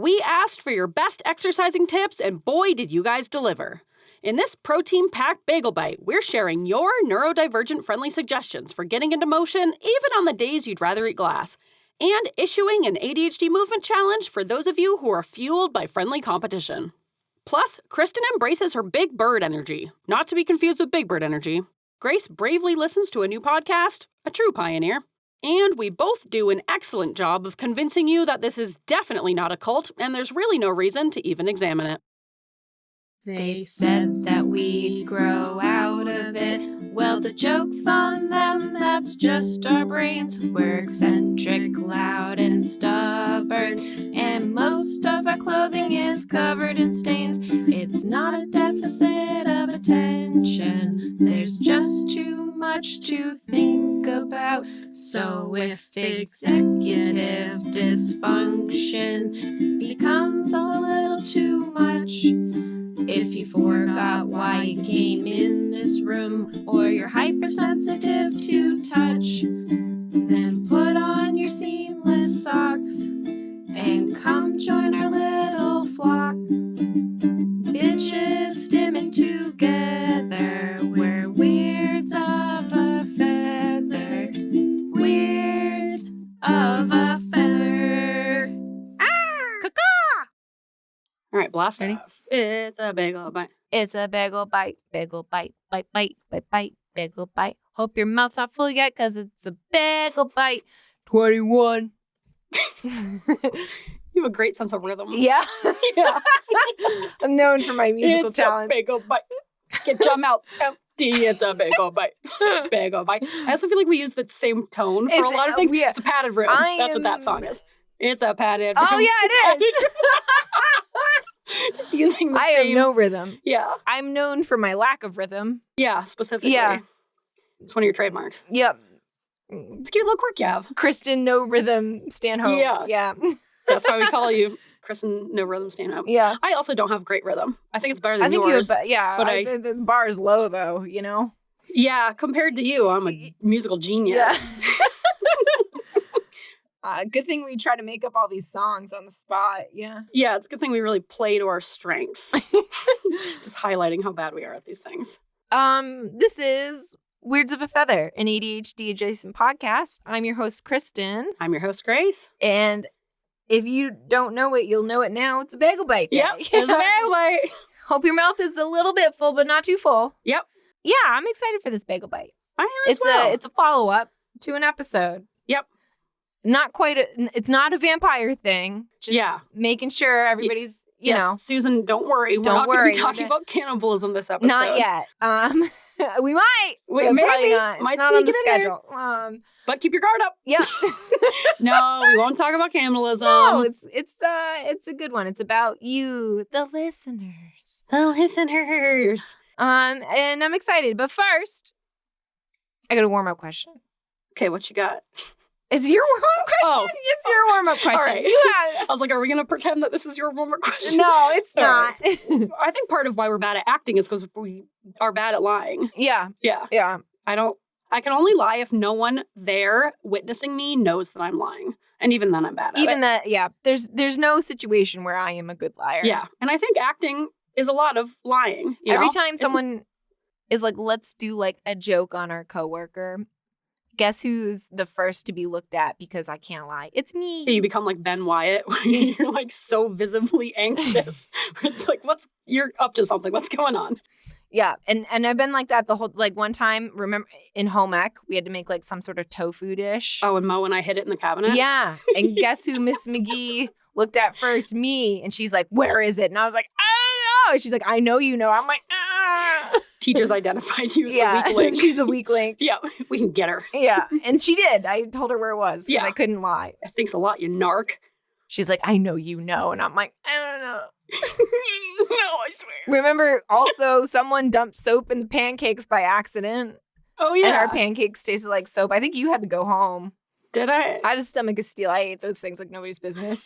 We asked for your best exercising tips, and boy, did you guys deliver. In this protein-packed Bagel Bite, we're sharing your neurodivergent-friendly suggestions for getting into motion even on the days you'd rather eat glass, and issuing an ADHD movement challenge for those of you who are fueled by friendly competition. Plus, Kristin embraces her big bird energy, not to be confused with Big Bird energy. Grace bravely listens to a new podcast, a true pioneer. And we both do an excellent job of convincing you that this is definitely not a cult, and there's really no reason to even examine it. They said that we'd grow out of it. Well, the joke's on them, that's just our brains. We're eccentric, loud, and stubborn, and most of our clothing is covered in stains. It's not a deficit of attention, there's just too much to think about. So if executive dysfunction becomes a little too much, if you forgot why you came in this room, or you're hypersensitive to touch, then put on your seamless socks and come join our little flock. Bitches stimming together, we're weirds of a feather, weirds of a feather. All right, blast Ready? off. It's a Bagel Bite. It's a bagel bite, bagel bite, bite, bite, bite, bite, bagel bite. Hope your mouth's not full yet, because it's a bagel bite. 21. You have a great sense of rhythm. Yeah. Yeah. I'm known for my musical It's talent. a Bagel Bite. Get your mouth empty. It's a Bagel Bite. Bagel Bite. I also feel like we use the same tone for a lot of things. Yeah. It's a padded rhythm. That's what that song is. It's a padded rhythm. Oh, yeah, it is. Just using the I same. have no rhythm. Yeah. I'm known for my lack of rhythm. Yeah, specifically. Yeah. It's one of your trademarks. Yep. It's a cute little quirk you have. Kristin, no rhythm, Stanhope. Yeah. Yeah. That's why we call you Kristin No Rhythm Stanhope. Yeah. I also don't have great rhythm. I think it's better than I think yours. but the bar is low, though, you know? Yeah, compared to you, I'm a musical genius. Yeah. Good thing we try to make up all these songs on the spot. Yeah. Yeah, it's a good thing we really play to our strengths. Just highlighting how bad we are at these things. This is Weirds of a Feather, an ADHD-adjacent podcast. I'm your host, Kristin. I'm your host, Grace. And if you don't know it, you'll know it now. It's a Bagel Bite day. Yep, it's a Bagel Bite. Hope your mouth is a little bit full, but not too full. Yep. Yeah, I'm excited for this Bagel Bite. I am as well. It's a follow-up to an episode. Yep. Not quite it's not a vampire thing. Just making sure everybody's, you know. Susan, don't worry. We're not going to be talking about cannibalism this episode. Not yet. We might. Maybe. Not. Might it's not on the sneak it in schedule. But keep your guard up. Yeah. No, we won't talk about cannibalism. No, it's a good one. It's about you, the listeners. The listeners. And I'm excited. But first, I got a warm-up question. Okay, what you got? It's your warm-up question. Oh. It's your warm-up question. All right. I was like, are we going to pretend that this is your warm-up question? No, it's not. Right. I think part of why we're bad at acting is because we are bad at lying. Yeah. Yeah. Yeah. I can only lie if no one there witnessing me knows that I'm lying. And even then I'm bad at it. Yeah. There's no situation where I am a good liar. Yeah. And I think acting is a lot of lying. Every time someone is like, let's do like a joke on our coworker, guess who's the first to be looked at because I can't lie? It's me. You become like Ben Wyatt, where you're like so visibly anxious. It's like, you're up to something. What's going on? Yeah. And I've been like that the whole, like one time, remember in home ec, we had to make like some sort of tofu dish. Oh, and Mo and I hid it in the cabinet? Yeah. And guess who Miss McGee looked at first? Me. And she's like, where is it? And I was like, I don't know. She's like, I know you know. I'm like, ah. Teachers identified you as the weak link. She's a weak link. Yeah, we can get her. Yeah. And she did. I told her where it was. Yeah. I couldn't lie. Thanks a lot, you narc. She's like, I know you know. And I'm like, I don't know. No, I swear. Remember also someone dumped soap in the pancakes by accident. Oh, yeah. And our pancakes tasted like soap. I think you had to go home. Did I? I had a stomach of steel. I ate those things like nobody's business.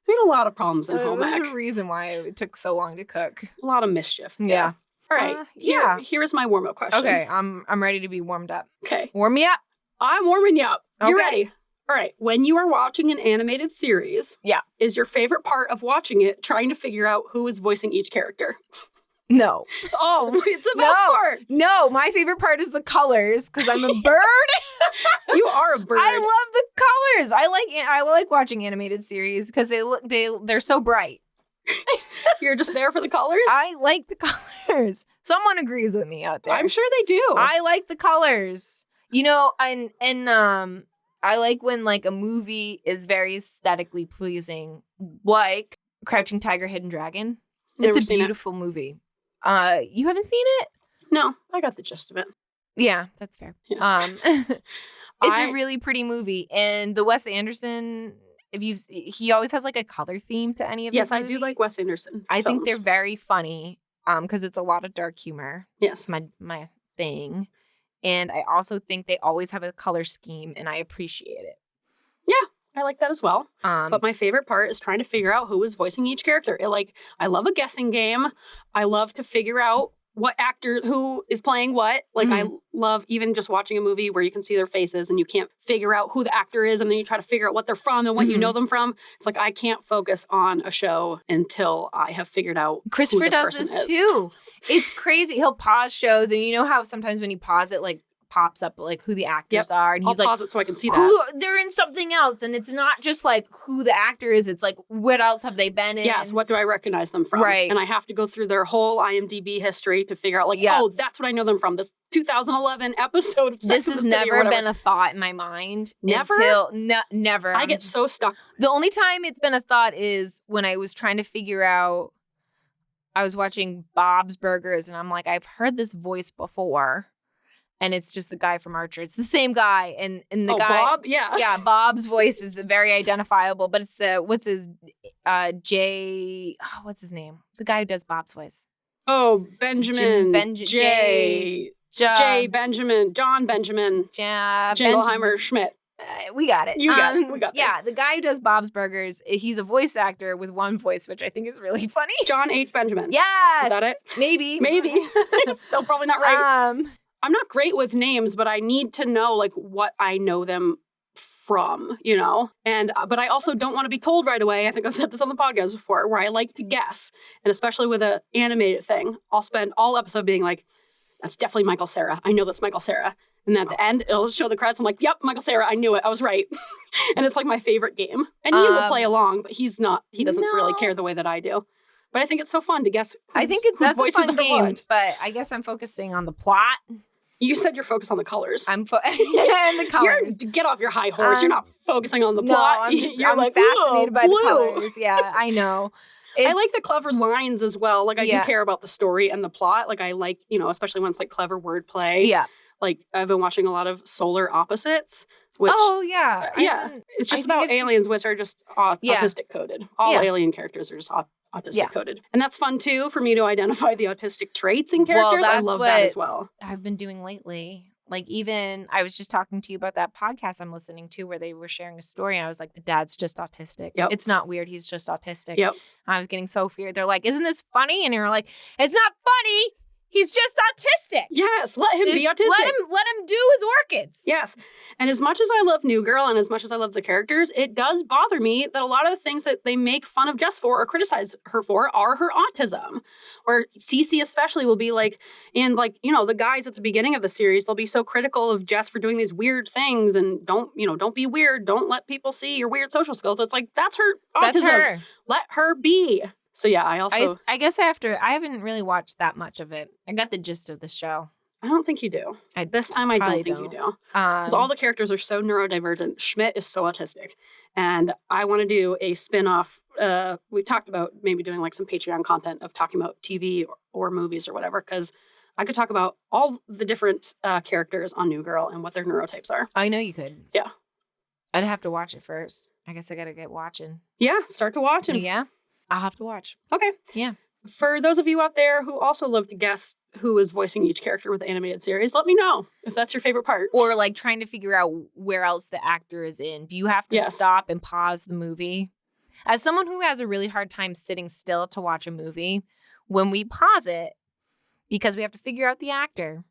We had a lot of problems in home ec. There's a reason why it took so long to cook. A lot of mischief. Yeah. All right. Here is my warm-up question. Okay, I'm ready to be warmed up. Okay. Warm me up. I'm warming you up. You ready? All right. When you are watching an animated series, is your favorite part of watching it trying to figure out who is voicing each character? No. Oh, it's the best part. No, my favorite part is the colors because I'm a bird. You are a bird. I love the colors. I like watching animated series because they're so bright. You're just there for the colors? I like the colors. Someone agrees with me out there. I'm sure they do. I like the colors. You know, and I like when like a movie is very aesthetically pleasing, like Crouching Tiger, Hidden Dragon. It's a beautiful movie. You haven't seen it? No, I got the gist of it. Yeah, that's fair. Yeah. It's a really pretty movie, and the Wes Anderson. He always has like a color theme to any of his Yes, movies. I do like Wes Anderson. I think they're very funny. Because it's a lot of dark humor. Yes, it's my thing, and I also think they always have a color scheme, and I appreciate it. Yeah. I like that as well. But my favorite part is trying to figure out who is voicing each character. I love a guessing game. I love to figure out what actor, who is playing what. Like, I love even just watching a movie where you can see their faces and you can't figure out who the actor is. And then you try to figure out what they're from and what you know them from. It's like, I can't focus on a show until I have figured out Christopher who this does person this is. too. It's crazy. He'll pause shows, and you know how sometimes when you pause it, like, pops up like who the actors are, and he's I'll like, pause it so I can see that. They're in something else, and it's not just like who the actor is. It's like what else have they been in? Yes, what do I recognize them from? Right, and I have to go through their whole IMDb history to figure out, like, oh, that's what I know them from. This 2011 episode of Sex This and has the City never been a thought in my mind. Never? Never. I get so stuck. The only time it's been a thought is when I was trying to figure out. I was watching Bob's Burgers, and I'm like, I've heard this voice before. And it's just the guy from Archer. It's the same guy. And the guy. Bob? Yeah. Yeah, Bob's voice is very identifiable. But it's what's his name? The guy who does Bob's voice. Oh, Benjamin. Jay Benjamin. John Benjamin. Jingleheimer Schmidt. We got it. You got it. We got that. Yeah, the guy who does Bob's Burgers, he's a voice actor with one voice, which I think is really funny. John H. Benjamin. Yes. Is that it? Maybe. Still probably not right. I'm not great with names, but I need to know, like, what I know them from, you know? But I also don't want to be told right away. I think I've said this on the podcast before, where I like to guess. And especially with an animated thing, I'll spend all episode being like, that's definitely Michael Cera. I know that's Michael Cera. And at the end, it'll show the credits. I'm like, yep, Michael Cera. I knew it. I was right. And it's like my favorite game. And he will play along, but he doesn't really care the way that I do. But I think it's so fun to guess I think that's a fun game, but I guess I'm focusing on the plot. You said you're focused on the colors. And the colors. Get off your high horse. You're not focusing on the plot. I'm like fascinated by the colors. Yeah, I know. I like the clever lines as well. Like, I do care about the story and the plot. Like, I like, especially when it's like clever wordplay. Yeah. Like, I've been watching a lot of Solar Opposites. Which, it's just about aliens, which are just autistic coded. All alien characters are just autistic coded. And that's fun, too, for me to identify the autistic traits in characters. I love that as well. I've been doing lately. Like, even, I was just talking to you about that podcast I'm listening to where they were sharing a story, and I was like, the dad's just autistic. Yep. It's not weird. He's just autistic. Yep. I was getting so feared. They're like, isn't this funny? And you're like, it's not funny. He's just autistic. Yes, let him be autistic. Let him do his orchids. Yes. And as much as I love New Girl and as much as I love the characters, it does bother me that a lot of the things that they make fun of Jess for or criticize her for are her autism. Or Cece especially will be like, and like, the guys at the beginning of the series, they'll be so critical of Jess for doing these weird things and don't be weird. Don't let people see your weird social skills. It's like, that's her autism. That's her. Let her be. So yeah, I guess I haven't really watched that much of it. I got the gist of the show. I don't think you do. This time I don't think you do. Because all the characters are so neurodivergent. Schmidt is so autistic. And I want to do a spin-off. We talked about maybe doing like some Patreon content of talking about TV or movies or whatever. Because I could talk about all the different characters on New Girl and what their neurotypes are. I know you could. Yeah. I'd have to watch it first. I guess I got to get watching. Yeah, start to watch. Yeah. I'll have to watch. Okay. Yeah. For those of you out there who also love to guess who is voicing each character with the animated series, let me know if that's your favorite part. Or like trying to figure out where else the actor is in. Do you have to stop and pause the movie? As someone who has a really hard time sitting still to watch a movie, when we pause it, because we have to figure out the actor,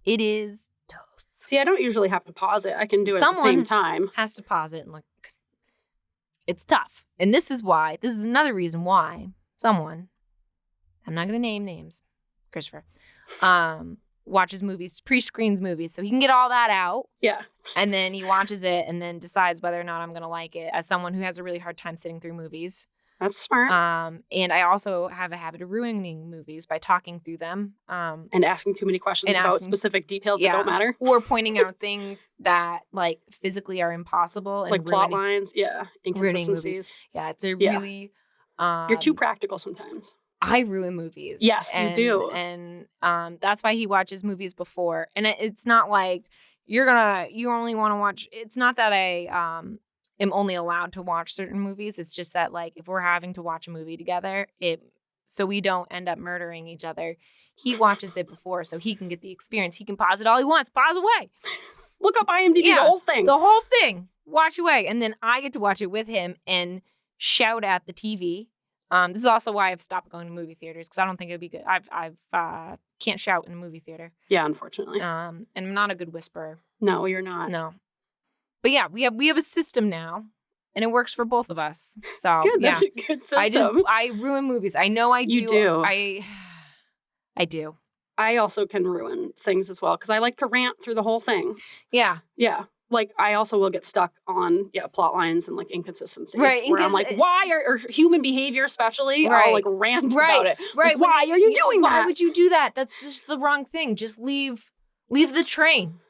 it is tough. See, I don't usually have to pause it. I can do it at the same time. Has to pause it and look. It's tough. And this is another reason why someone, I'm not going to name names, Christopher, watches movies, pre-screens movies, so he can get all that out. Yeah. And then he watches it and then decides whether or not I'm going to like it, as someone who has a really hard time sitting through movies. That's smart. And I also have a habit of ruining movies by talking through them. And asking too many questions about specific details that don't matter. Or pointing out things that, like, physically are impossible. And like plot lines, inconsistencies. Yeah, it's a really... You're too practical sometimes. I ruin movies. Yes, you do. And that's why he watches movies before. And it's not like you only want to watch... It's not that I... am only allowed to watch certain movies. It's just that, like, if we're having to watch a movie together, so we don't end up murdering each other, he watches it before so he can get the experience. He can pause it all he wants. Pause away. Look up IMDb, the whole thing. The whole thing. Watch away. And then I get to watch it with him and shout at the TV. This is also why I've stopped going to movie theaters, because I don't think it'd be good. I've can't shout in a movie theater. Yeah, unfortunately. And I'm not a good whisperer. No, you're not. No. But yeah, we have a system now, and it works for both of us. So good, that's a good system. I ruin movies. I know I do. You do. I do. I also can ruin things as well, because I like to rant through the whole thing. Yeah. Yeah. Like, I also will get stuck on plot lines and like inconsistencies. Right. Where I'm like, why or human behavior especially? Right. I'll like rant about it. Right. Like, why are you doing that? Why would you do that? That's just the wrong thing. Just leave the train.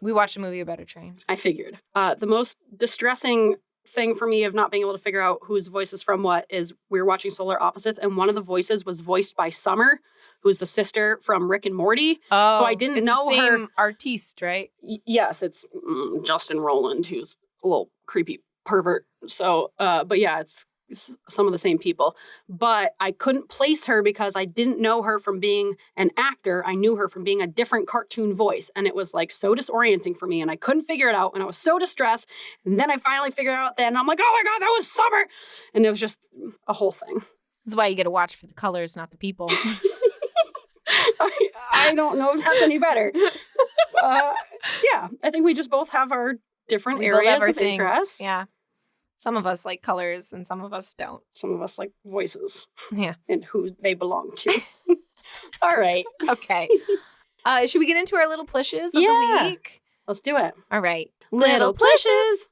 We watched a movie about a train. I figured. The most distressing thing for me of not being able to figure out whose voice is from what is we were watching Solar Opposites, and one of the voices was voiced by Summer, who's the sister from Rick and Morty. Oh, so I didn't know the same her. Artiste, right? Yes, it's Justin Roiland, who's a little creepy pervert. So, but yeah, it's some of the same people. But I couldn't place her because I didn't know her from being an actor. I knew her from being a different cartoon voice. And it was like so disorienting for me. And I couldn't figure it out. And I was so distressed. And then I finally figured it out then. I'm like, oh my God, that was Summer. And it was just a whole thing. This is why you get to watch for the colors, not the people. I don't know if that's any better. Yeah, I think we just both have our different areas of interest. Yeah. Some of us like colors and some of us don't. Some of us like voices. Yeah. And who they belong to. All right. Okay. Should we get into our little plishes of the week? Let's do it. All right. Little plishes.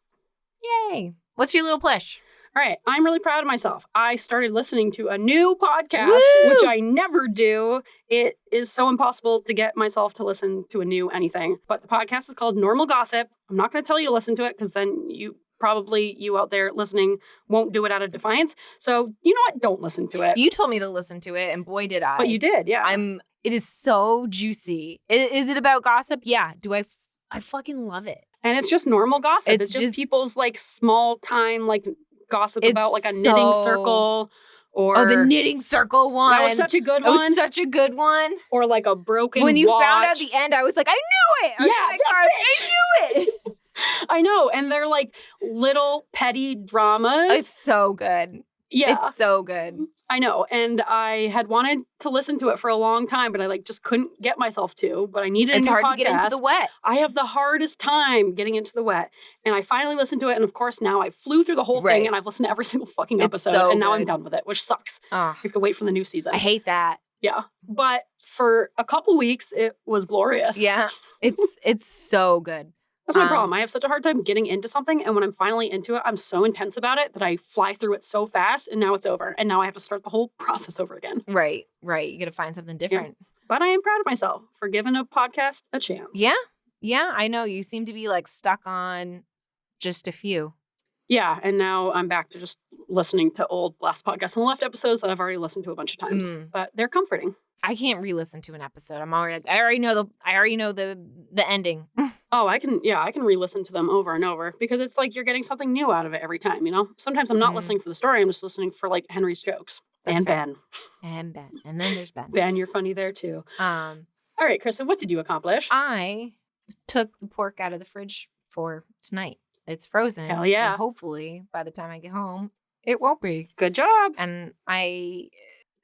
Yay. What's your little plish? All right. I'm really proud of myself. I started listening to a new podcast, Woo! which I never do. It is so impossible to get myself to listen to a new anything. But the podcast is called Normal Gossip. I'm not going to tell you to listen to it because then you out there listening won't do it out of defiance. So, you know what? Don't listen to it. You told me to listen to it, and boy, did I. But you did, yeah. It is so juicy. Is it about gossip? Yeah. I fucking love it. And it's just normal gossip. It's just people's like small time like gossip about like a knitting circle. Or the knitting circle one. That was such a good one. That was such a good one. Or like a broken When you watch. found out the end, I was like, I knew it. I knew it. I know. And they're like little petty dramas. It's so good. Yeah. It's so good. I know. And I had wanted to listen to it for a long time, but I like just couldn't get myself to. But I needed a new hard podcast. to get into the wet. I have the hardest time getting into the wet. And I finally listened to it. And of course, now I flew through the whole thing and I've listened to every single fucking episode. So and now I'm done with it, which sucks. I have to wait for the new season. I hate that. Yeah. But for a couple weeks, it was glorious. Yeah. It's so good. That's my problem. I have such a hard time getting into something. And when I'm finally into it, I'm so intense about it that I fly through it so fast. And now it's over. And now I have to start the whole process over again. Right. You got to find something different. Yeah. But I am proud of myself for giving a podcast a chance. Yeah. Yeah. I know. You seem to be like stuck on just a few. Yeah. And now I'm back to just listening to old Last Podcast on the Left episodes that I've already listened to a bunch of times. But they're comforting. I can't re-listen to an episode. I already know the ending. Oh, I can re-listen to them over and over because it's like you're getting something new out of it every time, you know? Sometimes I'm not listening for the story. I'm just listening for like Henry's jokes. That's and fair. Ben. And Ben. And then there's Ben. Ben, you're funny there too. All right, Kristin, what did you accomplish? I took the pork out of the fridge for tonight. It's frozen. Hell yeah. And hopefully by the time I get home, it won't be. Good job. And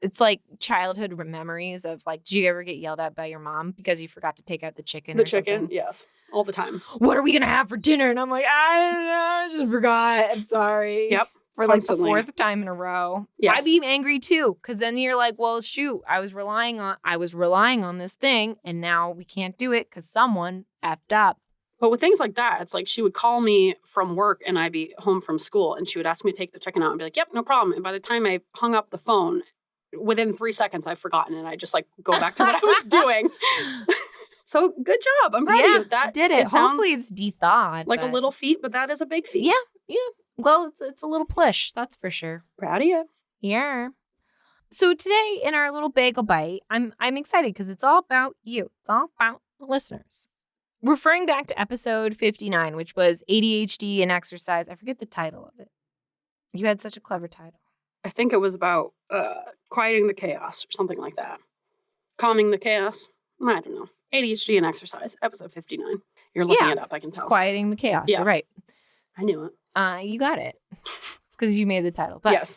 it's like childhood memories of like, do you ever get yelled at by your mom because you forgot to take out the chicken? The chicken, yes, all the time. What are we gonna have for dinner? And I'm like, I don't know, I just forgot. I'm sorry. Yep. For Constantly. like the 4th time in a row. Yes. I'd be angry too, because then you're like, well, shoot, I was relying on this thing, and now we can't do it because someone effed up. But with things like that, it's like she would call me from work and I'd be home from school and she would ask me to take the chicken out and be like, yep, no problem. And by the time I hung up the phone, within 3 seconds, I've forgotten and I just like go back to what I was doing. So good job. I'm proud of you. That did it. Hopefully it's de-thawed. Like a little feat, but that is a big feat. Yeah. Well, it's a little push, that's for sure. Proud of you. Yeah. So today in our little bagel bite, I'm excited because it's all about you. It's all about the listeners. Referring back to episode 59, which was ADHD and exercise. I forget the title of it. You had such a clever title. I think it was about quieting the chaos or something like that. Calming the chaos. I don't know. ADHD and exercise, episode 59. You're looking it up, I can tell. Quieting the chaos. Yeah. You're right. I knew it. You got it. It's because you made the title. But,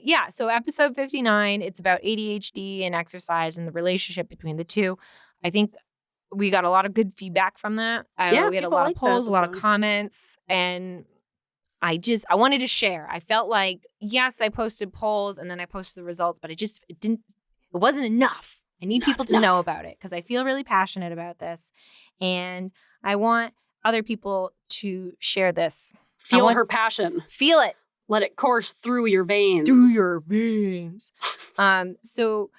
yes. So episode 59, it's about ADHD and exercise and the relationship between the two. I think we got a lot of good feedback from that. We had a lot of polls, a lot of comments, and I wanted to share. I felt like, yes, I posted polls and then I posted the results, but it wasn't enough. I need people to know about it because I feel really passionate about this, and I want other people to share this. Feel her passion. Feel it. Let it course through your veins. So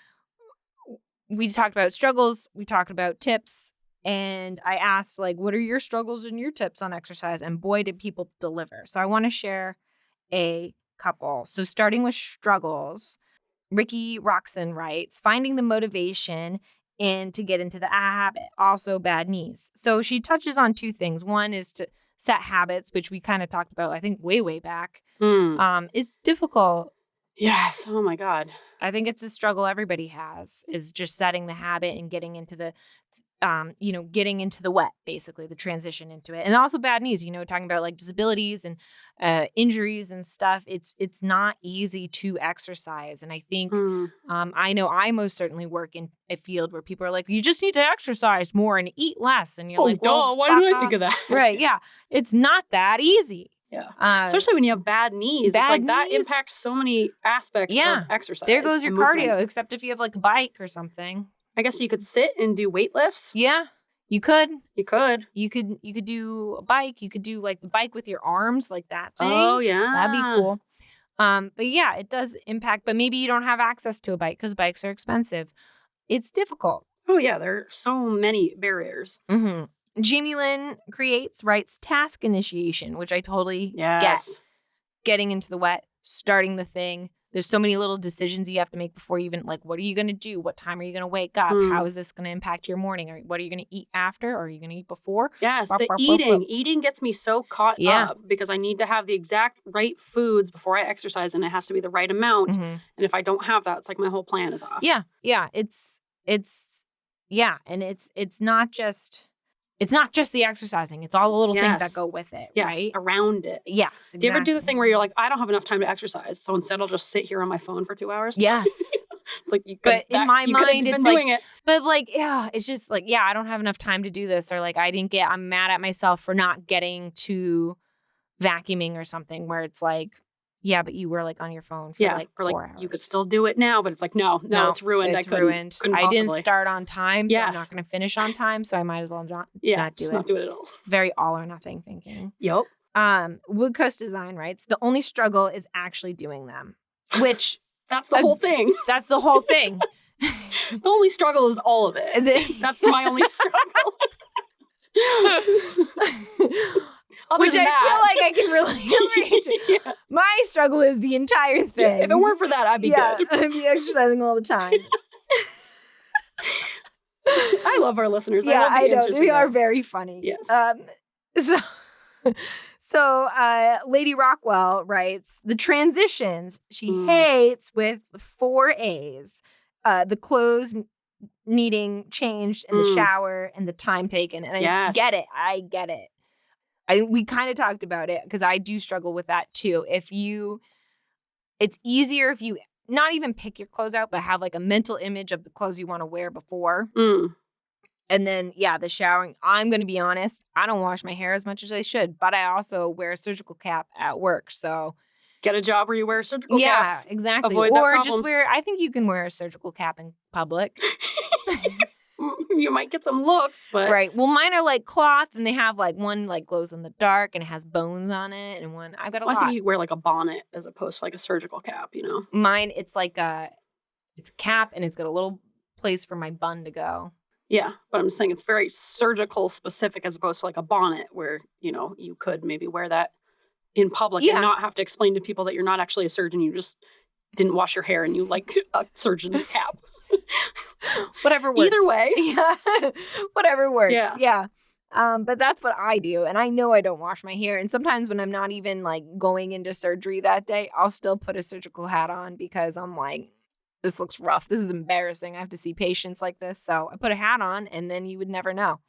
we talked about struggles. We talked about tips. And I asked, like, what are your struggles and your tips on exercise? And boy, did people deliver. So I want to share a couple. So starting with struggles, Ricky Roxon writes, finding the motivation and to get into the habit. Also bad knees. So she touches on 2 things. One is to set habits, which we kind of talked about, I think, way back. It's difficult. Yes. Oh, my God. I think it's a struggle everybody has, is just setting the habit and getting into the getting into the wet, basically, the transition into it. And also bad knees, talking about like disabilities and injuries and stuff. It's not easy to exercise. And I think, I know I most certainly work in a field where people are like, you just need to exercise more and eat less. And you're like, well, why didn't I think of that? Right. Yeah. It's not that easy. Yeah. Especially when you have bad knees. It's like that impacts so many aspects of exercise. There goes your cardio, except if you have like a bike or something. I guess you could sit and do weight lifts. Yeah, you could. You could do a bike. You could do like the bike with your arms, like that thing. Oh, yeah. That'd be cool. But yeah, it does impact. But maybe you don't have access to a bike because bikes are expensive. It's difficult. Oh, yeah. There are so many barriers. Mm-hmm. Jamie Lynn writes task initiation, which I totally get. Getting into the wet, starting the thing. There's so many little decisions you have to make before you even, like, what are you going to do? What time are you going to wake up? How is this going to impact your morning? Or what are you going to eat after? Or are you going to eat before? Yes, Eating gets me so caught up because I need to have the exact right foods before I exercise, and it has to be the right amount. Mm-hmm. And if I don't have that, it's like my whole plan is off. Yeah. And it's not just the exercising. It's all the little things that go with it, right? Around it. Yes. Exactly. Do you ever do the thing where you're like, I don't have enough time to exercise, so instead I'll just sit here on my phone for 2 hours? Yes. It's like you could. But in my mind, it's doing it. But like, yeah, it's just like, I don't have enough time to do this, or like I'm mad at myself for not getting to vacuuming or something. Where it's like, yeah, but you were like on your phone for like 4 hours. You could still do it now, but it's like, no, it's ruined. It's ruined. I didn't start on time, so I'm not going to finish on time, so I might as well not do it. Not do it at all. It's very all or nothing thinking. Yep. Wood Coast Design writes, the only struggle is actually doing them, which that's the whole thing. That's the whole thing. The only struggle is all of it. That's my only struggle. Which I feel like I can really relate to. My struggle is the entire thing. Yeah, if it weren't for that, I'd be good. I'd be exercising all the time. I love our listeners. Yeah, I love the know. They are very funny. Yes. So Lady Rockwell writes, the transitions she hates with 4 A's. The clothes needing changed in the shower and the time taken. And I get it. We kind of talked about it because I do struggle with that too. It's easier if you not even pick your clothes out, but have like a mental image of the clothes you want to wear before. And then, the showering. I'm going to be honest. I don't wash my hair as much as I should, but I also wear a surgical cap at work. So get a job where you wear surgical caps. Yeah, exactly. Avoid or that just wear, I think you can wear a surgical cap in public. You might get some looks, but. Right. Well, mine are like cloth and they have like one like glows in the dark and it has bones on it. And one, I've got a lot. I think you wear like a bonnet as opposed to like a surgical cap, you know? Mine, it's like it's a cap and it's got a little place for my bun to go. Yeah, but I'm saying it's very surgical specific as opposed to like a bonnet where, you know, you could maybe wear that in public and not have to explain to people that you're not actually a surgeon. You just didn't wash your hair and you like a surgeon's cap. Whatever works. Either way. Yeah. Whatever works. Yeah. But that's what I do. And I know I don't wash my hair. And sometimes when I'm not even like going into surgery that day, I'll still put a surgical hat on because I'm like, this looks rough. This is embarrassing. I have to see patients like this. So I put a hat on and then you would never know.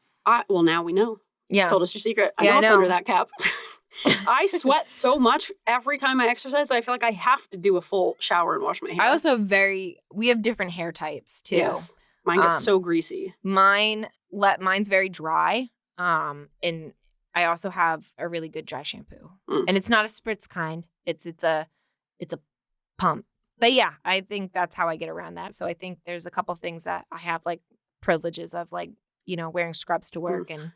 Well, now we know. Yeah. Told us your secret. I Yeah, know I it's know. under that cap. I sweat so much every time I exercise that I feel like I have to do a full shower and wash my hair. I also we have different hair types too. Yes. Mine gets so greasy. Mine's very dry. And I also have a really good dry shampoo. And it's not a spritz kind. It's a pump. But yeah, I think that's how I get around that. So I think there's a couple things that I have like privileges of like, you know, wearing scrubs to work and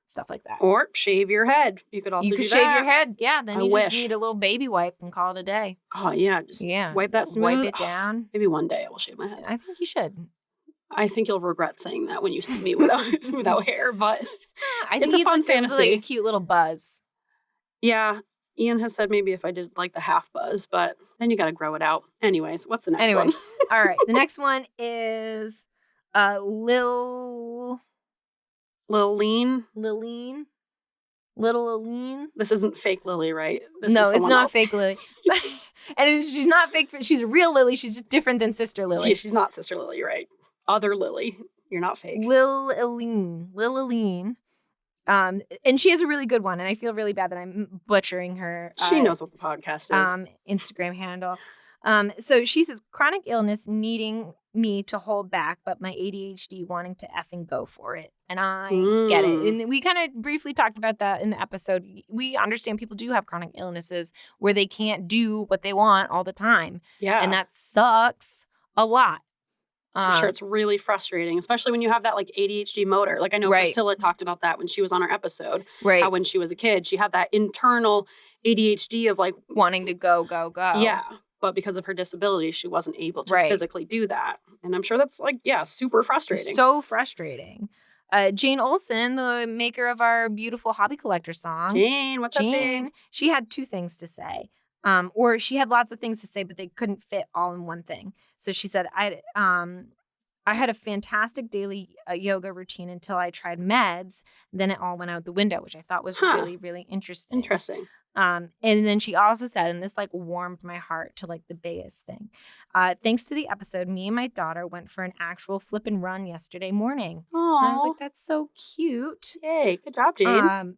stuff like that. Or shave your head. You could also you could do shave that. your head. Yeah, then I you wish. just need a little baby wipe and call it a day. Oh, yeah. Just wipe that smooth. Wipe it down. Maybe one day I will shave my head. I think you should. I think you'll regret saying that when you see me without hair, but I it's think a you'd fun look like fantasy. a cute little buzz. Yeah. Ian has said maybe if I did like the half buzz, but then you got to grow it out. Anyways, what's the next one? All right. The next one is Lil Lileen. Little Aline. This isn't fake Lily, right? This No, is it's someone not else. fake Lily. And she's not fake. She's a real Lily. She's just different than Sister Lily. She's not Sister Lily, you're right? Other Lily. You're not fake. Lil Aline. And she has a really good one, and I feel really bad that I'm butchering her. She knows what the podcast is. Instagram handle. So she says, chronic illness needing me to hold back, but my ADHD wanting to effing go for it. And I get it. And we kind of briefly talked about that in the episode. We understand people do have chronic illnesses where they can't do what they want all the time. Yeah. And that sucks a lot. I'm sure it's really frustrating, especially when you have that like ADHD motor. Like I know Priscilla talked about that when she was on our episode. Right. How when she was a kid, she had that internal ADHD of like wanting to go. Yeah. But because of her disability, she wasn't able to Right. physically do that. And I'm sure that's like, super frustrating. So frustrating. Jane Olsen, the maker of our beautiful Hobby Collector song. Jane, what's up, Jane? She had two things to say. Or she had lots of things to say, but they couldn't fit all in one thing. So she said, I had a fantastic daily yoga routine until I tried meds. Then it all went out the window, which I thought was really, really interesting. Interesting. And then she also said, and this like warmed my heart to like the biggest thing. Thanks to the episode, me and my daughter went for an actual flip and run yesterday morning. Oh, I was like, that's so cute. Yay, good job, Jane.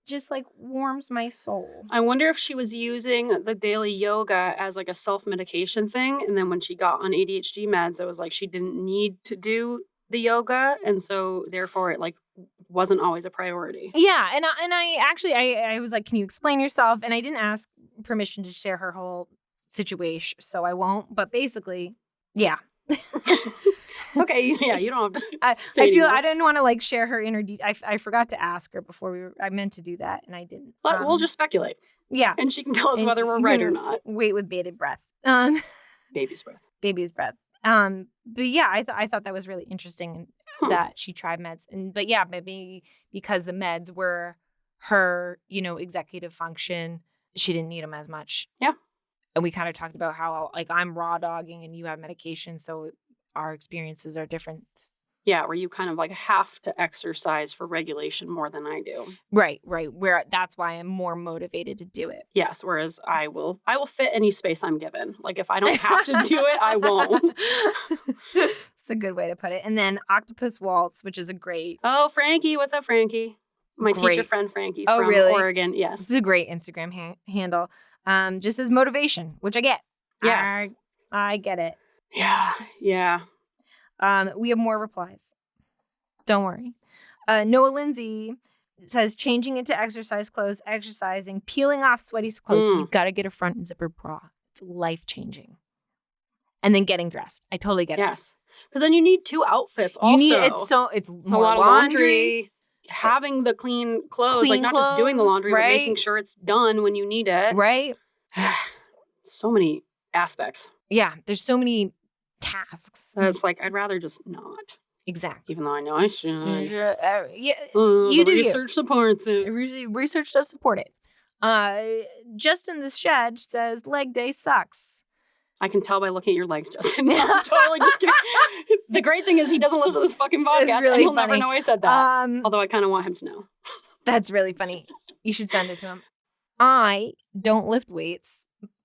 Just like warms my soul. I wonder if she was using the daily yoga as like a self-medication thing. And then when she got on ADHD meds, it was like she didn't need to do the yoga. And so therefore it like wasn't always a priority. Yeah. And I actually, I was like, can you explain yourself? And I didn't ask permission to share her whole situation, so I won't. But basically, yeah. Okay, yeah, you don't have to. I feel I didn't want to like share her inner I forgot to ask her before I meant to do that, and I didn't. We'll just speculate. Yeah, and she can tell us whether we're right or not. Wait with bated breath. Baby's breath. Baby's breath. But yeah, I thought that was really interesting that she tried meds, but yeah, maybe because the meds were her, executive function, she didn't need them as much. Yeah. And we kind of talked about how like I'm raw dogging and you have medication, so our experiences are different. Yeah, where you kind of like have to exercise for regulation more than I do. Right. Where that's why I'm more motivated to do it. Yes, whereas I will fit any space I'm given. Like if I don't have to do it, I won't. It's a good way to put it. And then Octopus Waltz, which is a great. Oh, Frankie, what's up, Frankie? My teacher friend Frankie from Oregon. Yes, this is a great Instagram handle. Just as motivation, which I get. Yes. I get it. Yeah. Yeah. We have more replies. Don't worry. Noah Lindsay says changing into exercise clothes, exercising, peeling off sweaty clothes. You've got to get a front zipper bra. It's life-changing. And then getting dressed. I totally get it. Yes. Because then you need 2 outfits also. It's a more lot of laundry. Having the clean clothes, Clean not just doing the laundry, right? but making sure it's done when you need it. Right? So many aspects. Yeah, there's so many tasks. It's like, I'd rather just not. Exactly. Even though I know I should. Yeah, you do research supports it. Research does support it. Justin the Shed says leg day sucks. I can tell by looking at your legs, Justin. I'm totally just kidding. The great thing is he doesn't listen to this fucking podcast, really and he'll funny. never know I said that. Although I kind of want him to know. That's really funny. You should send it to him. I don't lift weights,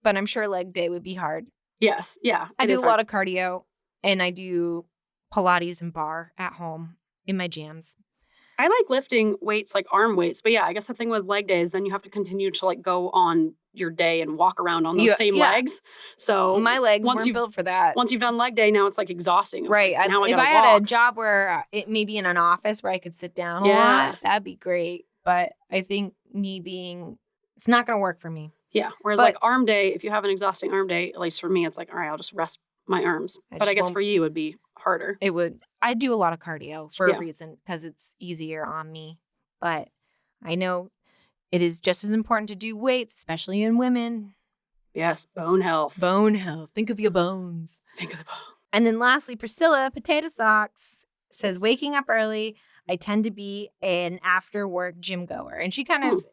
but I'm sure leg day would be hard. Yes, yeah. I do a lot of cardio, and I do Pilates and bar at home in my jams. I like lifting weights, like arm weights. But yeah, I guess the thing with leg day is then you have to continue to like go on your day and walk around on those same legs. So my legs weren't built for that. Once you've done leg day, now it's like exhausting. Right. Like, if I had a job where it maybe in an office where I could sit down a lot, that'd be great. But I think it's not going to work for me. Yeah. Whereas like arm day, if you have an exhausting arm day, at least for me, it's like, all right, I'll just rest my arms. But I guess for you, it would be harder. It would. I do a lot of cardio for a reason because it's easier on me. But I know it is just as important to do weights, especially in women. Yes, bone health. Bone health. Think of your bones. Think of the bones. And then lastly, Priscilla, Potato Socks, says waking up early, I tend to be an after-work gym goer. And she kind of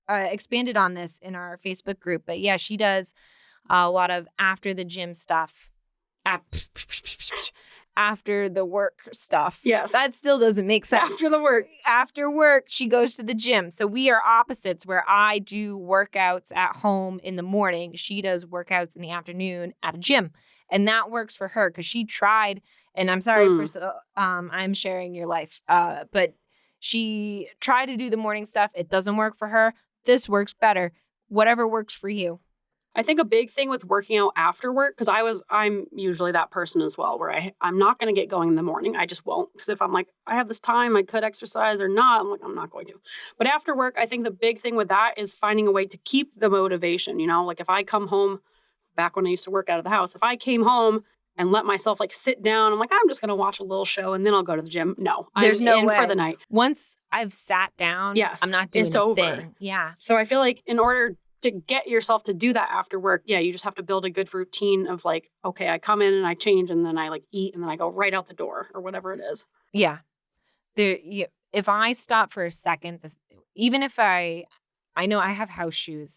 expanded on this in our Facebook group. But yeah, she does a lot of after the gym stuff. After the work stuff. Yes. That still doesn't make sense. After the work. After work, she goes to the gym. So we are opposites where I do workouts at home in the morning. She does workouts in the afternoon at a gym. And that works for her because she tried, and I'm sorry, Priscilla, I'm sharing your life. But she tried to do the morning stuff. It doesn't work for her. This works better. Whatever works for you. I think a big thing with working out after work, because I'm usually that person as well, where I'm not going to get going in the morning. I just won't. Because if I'm like, I have this time, I could exercise or not, I'm like, I'm not going to. But after work, I think the big thing with that is finding a way to keep the motivation. You know, like if I come home, back when I used to work out of the house, if I came home and let myself like sit down, I'm like, I'm just going to watch a little show and then I'll go to the gym. No, there's no way for the night. Once I've sat down, I'm not doing it's a over. thing. Yeah. So I feel like in order to get yourself to do that after work, you just have to build a good routine of like, okay, I come in and I change and then I like eat and then I go right out the door or whatever it is. Yeah. If I stop for a second, even if I know I have house shoes,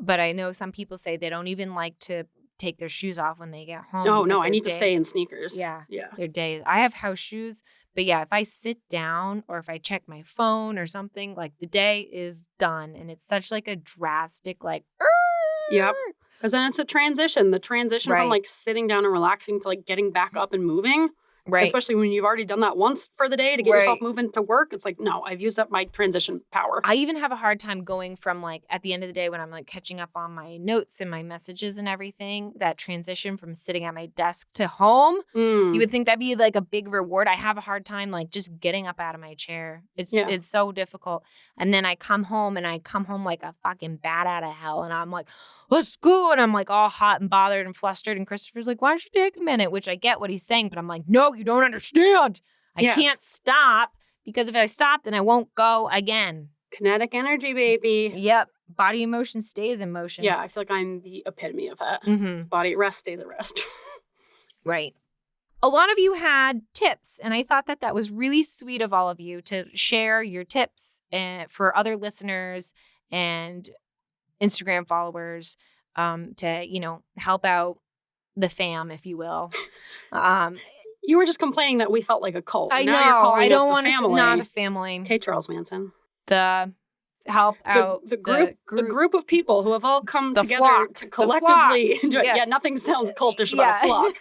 but I know some people say they don't even like to take their shoes off when they get home. Oh, no, I need to stay in sneakers. Yeah. Their day. I have house shoes. But yeah, if I sit down or if I check my phone or something, like the day is done. And it's such like a drastic like. Yep. Because then it's a transition. The transition from like sitting down and relaxing to like getting back up and moving. Right. Especially when you've already done that once for the day to get yourself moving to work. It's like, no, I've used up my transition power. I even have a hard time going from like at the end of the day when I'm like catching up on my notes and my messages and everything, that transition from sitting at my desk to home. You would think that'd be like a big reward. I have a hard time like just getting up out of my chair. It's so difficult. And then I come home like a fucking bat out of hell. And I'm like, let's go. And I'm like all hot and bothered and flustered. And Christopher's like, why don't you take a minute? Which I get what he's saying, but I'm like, no, you don't understand. I can't stop because if I stop, then I won't go again. Kinetic energy, baby. Yep. Body emotion stays in motion. Yeah, I feel like I'm the epitome of that. Body at rest, stays at rest. Right. A lot of you had tips, and I thought that was really sweet of all of you to share your tips for other listeners and Instagram followers to, help out the fam, if you will. You were just complaining that we felt like a cult. I now know. You're calling I don't us want the to family. not a family. Okay, Charles Manson. The help out the group of people who have all come together flock. to collectively enjoy. Yeah. Nothing sounds cultish about a flock.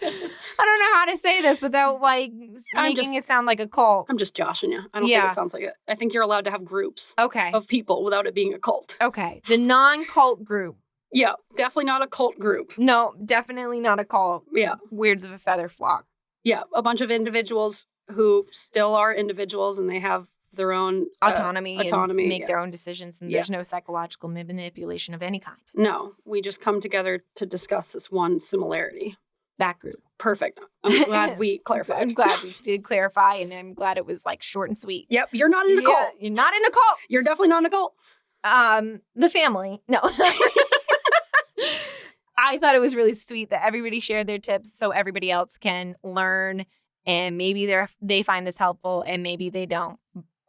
I don't know how to say this without like making it sound like a cult. I'm just joshing you. I don't think it sounds like it. I think you're allowed to have groups of people without it being a cult. Okay. The non-cult group. Yeah, definitely not a cult group. No, definitely not a cult. Yeah. Weirds of a feather flock. Yeah, a bunch of individuals who still are individuals and they have their own autonomy and make yeah. their own decisions, and there's no psychological manipulation of any kind. No, we just come together to discuss this one similarity. That group. Perfect. I'm glad we clarified. I'm glad we did clarify, and I'm glad it was like short and sweet. Yep, you're not in a cult. You're not in a cult. You're definitely not in a cult. The family. No. I thought it was really sweet that everybody shared their tips so everybody else can learn, and maybe they find this helpful and maybe they don't.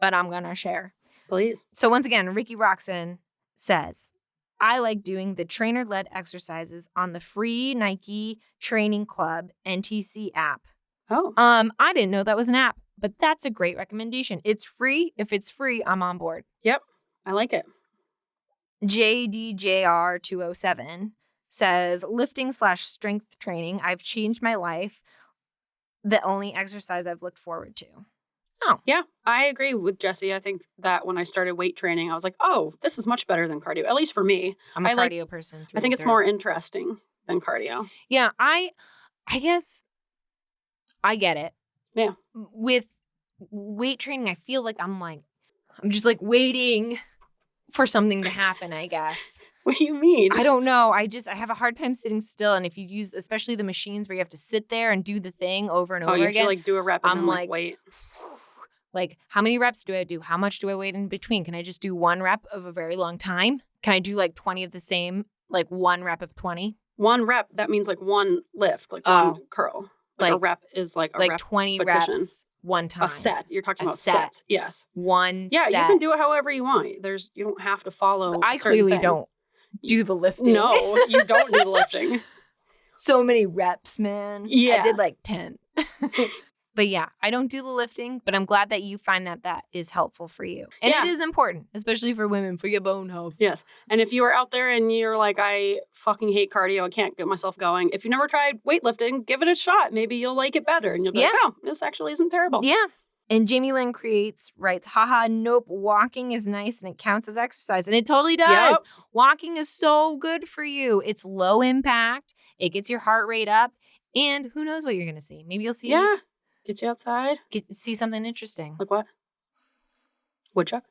But I'm going to share. Please. So once again, Ricky Roxon says, I like doing the trainer-led exercises on the free Nike Training Club NTC app. Oh. I didn't know that was an app, but that's a great recommendation. It's free. If it's free, I'm on board. Yep. I like it. JDJR207 says, lifting/strength training. I've changed my life. The only exercise I've looked forward to. Oh. Yeah, I agree with Jesse. I think that when I started weight training, I was like, oh, this is much better than cardio, at least for me. I'm a cardio person. I think it's more interesting than cardio. Yeah, I guess I get it. Yeah. With weight training, I feel like I'm just like waiting for something to happen, I guess. What do you mean? I don't know. I have a hard time sitting still. And if you use, especially the machines where you have to sit there and do the thing over and over you again. have to do a rep and I'm then like, wait. Like, how many reps do I do? How much do I wait in between? Can I just do one rep of a very long time? Can I do 20 of the same, one rep of 20? One rep, that means one lift, one curl. A rep is a 20 repetition. Reps one time. A set. You're talking about set. Yes. One Yeah, set. you can do it however you want. You don't have to follow I clearly don't do the lifting. No, you don't do the lifting. So many reps, man. Yeah. I did 10. But yeah, I don't do the lifting, but I'm glad that you find that is helpful for you. And it is important, especially for women, for your bone health. Yes. And if you are out there and you're like, I fucking hate cardio, I can't get myself going. If you never tried weightlifting, give it a shot. Maybe you'll like it better. And you'll be like, oh, this actually isn't terrible. Yeah. And Jamie Lynn writes, haha, nope, walking is nice and it counts as exercise. And it totally does. Yep. Walking is so good for you. It's low impact. It gets your heart rate up. And who knows what you're going to see. Maybe you'll see. Yeah. Get you outside. See something interesting. Like what? Woodchuck?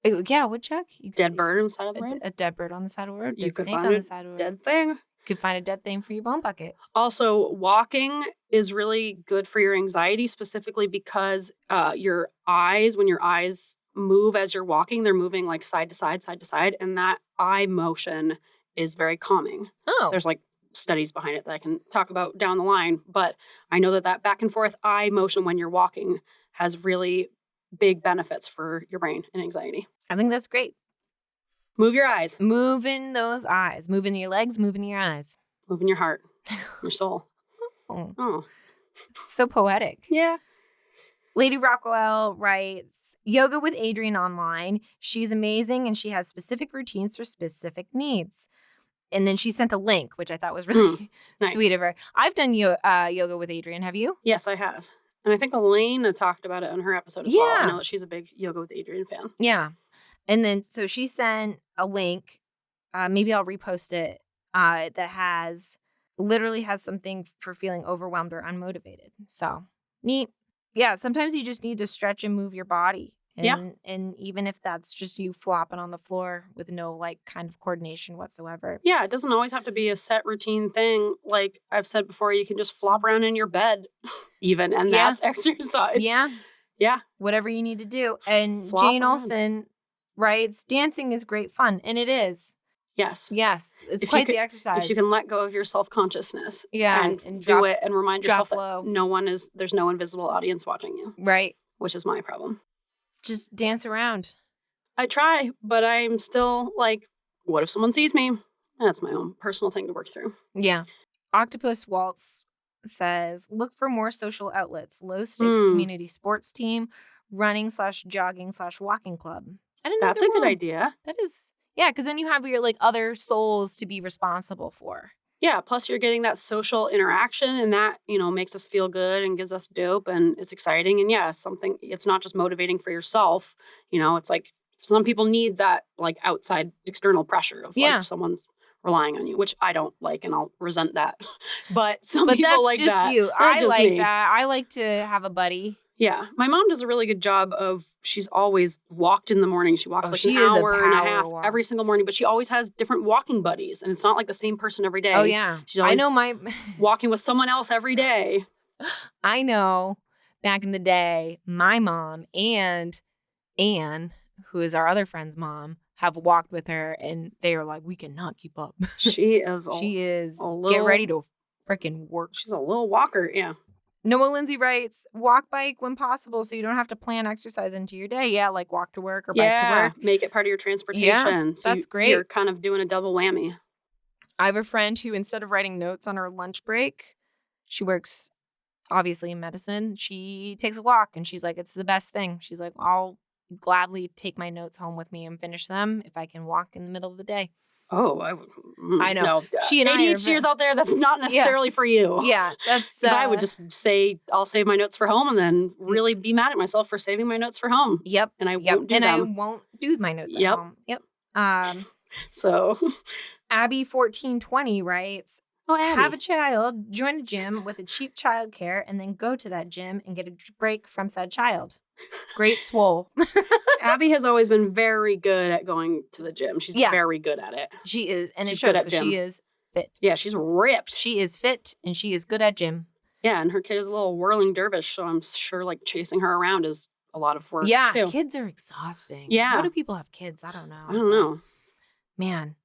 Yeah, woodchuck. Dead bird on the side of the road? A dead bird on the side of the road. You could find a dead thing. You could find a dead thing for your bone bucket. Also, walking is really good for your anxiety, specifically because your eyes, when your eyes move as you're walking, they're moving side to side, and that eye motion is very calming. Oh. There's studies behind it that I can talk about down the line, but I know that back and forth eye motion when you're walking has really big benefits for your brain and anxiety. I think that's great. Move your eyes. Moving those eyes. Moving your legs, moving your eyes. Moving your heart, your soul. Oh. So poetic. Yeah. Lady Rockwell writes, yoga with Adrienne online. She's amazing and she has specific routines for specific needs. And then she sent a link, which I thought was really nice. Sweet of her. I've done yoga with Adrienne. Have you? Yes, I have. And I think Elena talked about it on her episode as well. I know that she's a big Yoga with Adrienne fan. Yeah. And then, so she sent a link. Maybe I'll repost it. That literally has something for feeling overwhelmed or unmotivated. So neat. Yeah. Sometimes you just need to stretch and move your body. And even if that's just you flopping on the floor with no kind of coordination whatsoever. Yeah, it doesn't always have to be a set routine thing. Like I've said before, you can just flop around in your bed even, and that's exercise. Yeah. Yeah. Whatever you need to do. And Flop Jane around. Olsen writes, dancing is great fun. And it is. Yes. Yes. It's quite the exercise. If you can let go of your self-consciousness. Yeah. And do it and remind yourself low. that there's no invisible audience watching you. Right. Which is my problem. Just dance around. I try, but I'm still what if someone sees me? That's my own personal thing to work through. Yeah. Octopus Waltz says, look for more social outlets, low stakes community sports team, running/jogging/walking club. I didn't know that's a good idea. That is, yeah, because then you have your like other souls to be responsible for. Yeah, plus you're getting that social interaction, and that, makes us feel good and gives us dope, and it's exciting. And yeah, it's not just motivating for yourself, it's like some people need that like outside external pressure of like someone's relying on you, which I don't like, and I'll resent that. But some people that's like just that. You. That's I just like me. that. I like to have a buddy. Yeah. My mom does a really good job of, she's always walked in the morning. She walks like an hour and a half every single morning, but she always has different walking buddies, and it's not like the same person every day. Oh, yeah. She's always I know walking with someone else every day. I know back in the day, my mom and Anne, who is our other friend's mom, have walked with her, and they are like, we cannot keep up. She is. Get ready to freaking work. She's a little walker. Yeah. Noah Lindsay writes, walk bike when possible so you don't have to plan exercise into your day. Yeah, like walk to work or bike to work. Make it part of your transportation. Yeah, so that's great. You're kind of doing a double whammy. I have a friend who, instead of writing notes on her lunch break, she works obviously in medicine. She takes a walk, and she's like, it's the best thing. She's like, I'll gladly take my notes home with me and finish them if I can walk in the middle of the day. Oh, I know. No, she and ADHDers out there, that's not necessarily for you. Yeah, that's. I would just say, I'll save my notes for home, and then really be mad at myself for saving my notes for home. Yep. And I won't do them. And I won't do my notes at home. Yep. So, Abby1420 writes, oh, Abby. Have a child, join a gym with a cheap childcare, and then go to that gym and get a break from said child. Great swole. Abby has always been very good at going to the gym. She's very good at it. She is, and she's it shows good at because gym. she is fit. Yeah, she's ripped. She is fit, and she is good at gym. Yeah, and her kid is a little whirling dervish, so I'm sure like chasing her around is a lot of work. Yeah, too. Kids are exhausting. Yeah. How do people have kids? I don't know. Man.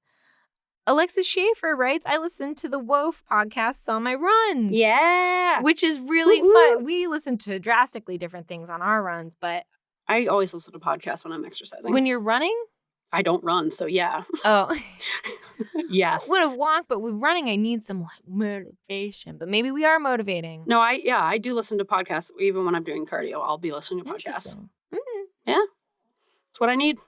Alexis Schaefer writes, I listen to the WOF podcasts on my runs. Yeah. Which is really fun. We listen to drastically different things on our runs, but I always listen to podcasts when I'm exercising. When you're running? I don't run, so yeah. Oh. Yes. I would have walked, but with running, I need some like motivation. But maybe we are motivating. No, I do listen to podcasts. Even when I'm doing cardio, I'll be listening to podcasts. Mm-hmm. Yeah. That's what I need.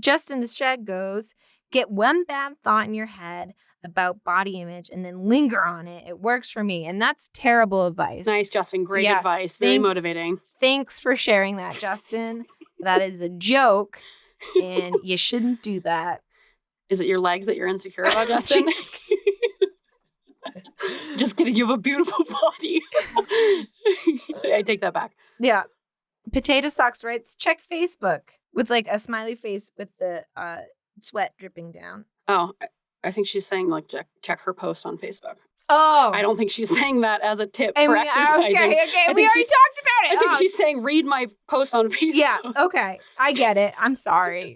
Justin the Shed goes, get one bad thought in your head about body image and then linger on it. It works for me. And that's terrible advice. Nice, Justin. Great advice. Very motivating. Thanks for sharing that, Justin. That is a joke, and you shouldn't do that. Is it your legs that you're insecure about, Justin? Just kidding. You have a beautiful body. I take that back. Yeah. Potato Socks writes, check Facebook with like a smiley face with the sweat dripping down. Oh, I think she's saying like check her post on Facebook. Oh. I don't think she's saying that as a tip for exercising. Okay. We already talked about it. I think she's saying read my post on Facebook. Yeah, okay. I get it. I'm sorry.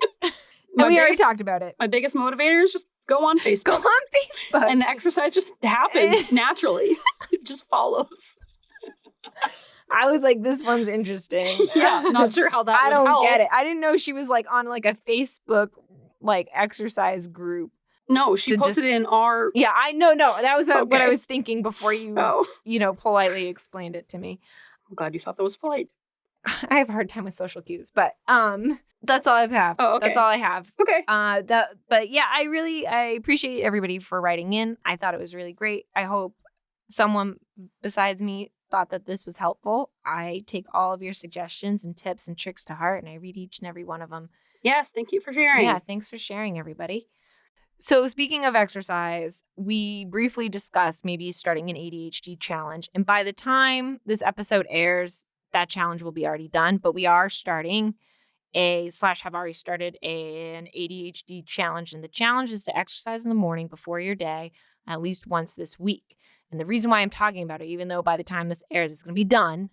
We already talked about it. My biggest motivator is just go on Facebook. Go on Facebook. And the exercise just happens naturally. It just follows. I was like, this one's interesting. Yeah, not sure how that I would don't help. get it. I didn't know she was like on like a Facebook like exercise group. No, she posted it in our... Yeah, I know. No, that was what I was thinking before you, politely explained it to me. I'm glad you thought that was polite. I have a hard time with social cues, but that's all I have. Oh, okay. That's all I have. Okay. But yeah, I appreciate everybody for writing in. I thought it was really great. I hope someone besides me thought that this was helpful. I take all of your suggestions and tips and tricks to heart, and I read each and every one of them. Yes, thank you for sharing. Yeah, thanks for sharing, everybody. So speaking of exercise, we briefly discussed maybe starting an ADHD challenge. And by the time this episode airs, that challenge will be already done. But we are starting have already started an ADHD challenge. And the challenge is to exercise in the morning before your day at least once this week. And the reason why I'm talking about it, even though by the time this airs, it's going to be done,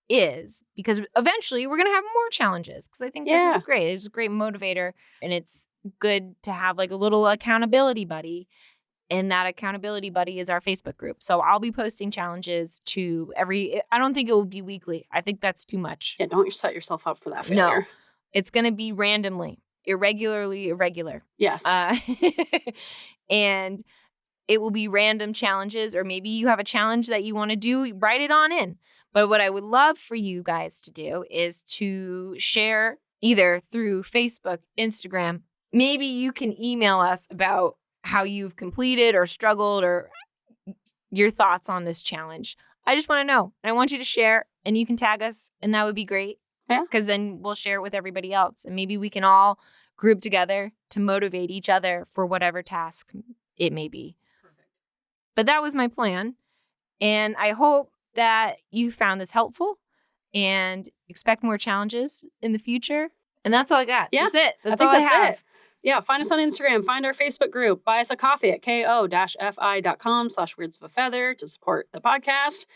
is because eventually we're going to have more challenges. Because I think this is great. It's a great motivator. And it's good to have like a little accountability buddy, and that accountability buddy is our Facebook group. So I'll be posting challenges I don't think it will be weekly. I think that's too much. Yeah, don't set yourself up for that failure. No, it's going to be randomly, irregular. Yes. And it will be random challenges, or maybe you have a challenge that you want to do, write it on in. But what I would love for you guys to do is to share either through Facebook, Instagram. Maybe you can email us about how you've completed or struggled or your thoughts on this challenge. I just want to know. And I want you to share, and you can tag us, and that would be great. Yeah. Because then we'll share it with everybody else. And maybe we can all group together to motivate each other for whatever task it may be. Perfect. But that was my plan. And I hope that you found this helpful and expect more challenges in the future. And that's all I got. Yeah, That's it. That's I think all that's I have. it. Yeah, find us on Instagram. Find our Facebook group. Buy us a coffee at ko-fi.com/wordsofafeather to support the podcast.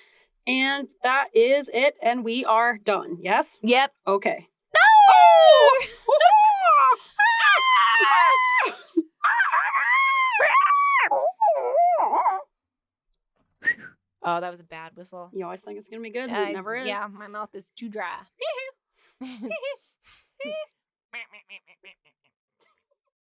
And that is it. And we are done. Yes? Yep. Okay. Oh, that was a bad whistle. You always think it's going to be good, and it never is. Yeah, my mouth is too dry.